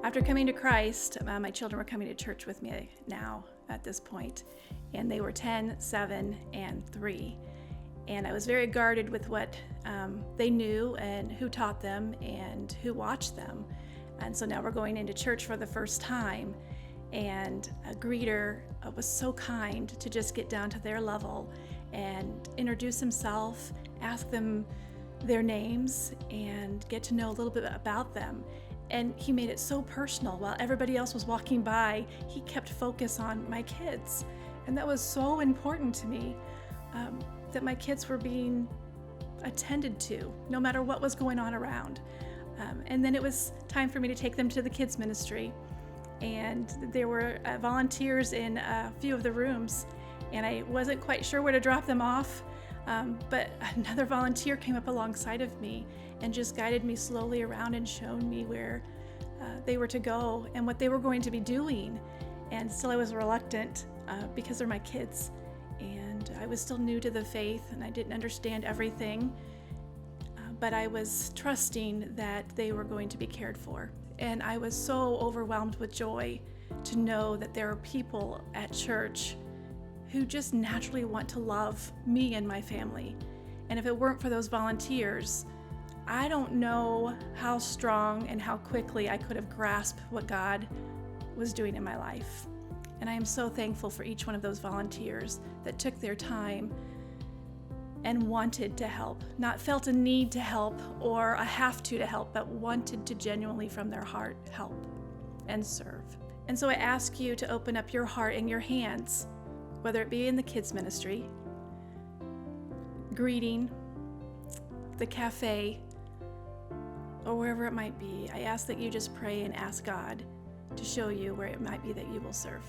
After coming to Christ, my children were coming to church with me now at this point, and they were 10, 7, and 3. And I was very guarded with what they knew and who taught them and who watched them. And so now we're going into church for the first time, and a greeter was so kind to just get down to their level and introduce himself, ask them their names, and get to know a little bit about them. And he made it so personal. While everybody else was walking by, he kept focus on my kids. And that was so important to me, that my kids were being attended to, no matter what was going on around. And then it was time for me to take them to the kids ministry. And there were volunteers in a few of the rooms, and I wasn't quite sure where to drop them off. But another volunteer came up alongside of me and just guided me slowly around and showed me where they were to go and what they were going to be doing. And still I was reluctant because they're my kids. And I was still new to the faith and I didn't understand everything. But I was trusting that they were going to be cared for. And I was so overwhelmed with joy to know that there are people at church who just naturally want to love me and my family. And if it weren't for those volunteers, I don't know how strong and how quickly I could have grasped what God was doing in my life. And I am so thankful for each one of those volunteers that took their time and wanted to help, not felt a need to help or a have to help, but wanted to genuinely from their heart help and serve. And so I ask you to open up your heart and your hands, whether it be in the kids ministry, greeting, the cafe, or wherever it might be. I ask that you just pray and ask God to show you where it might be that you will serve.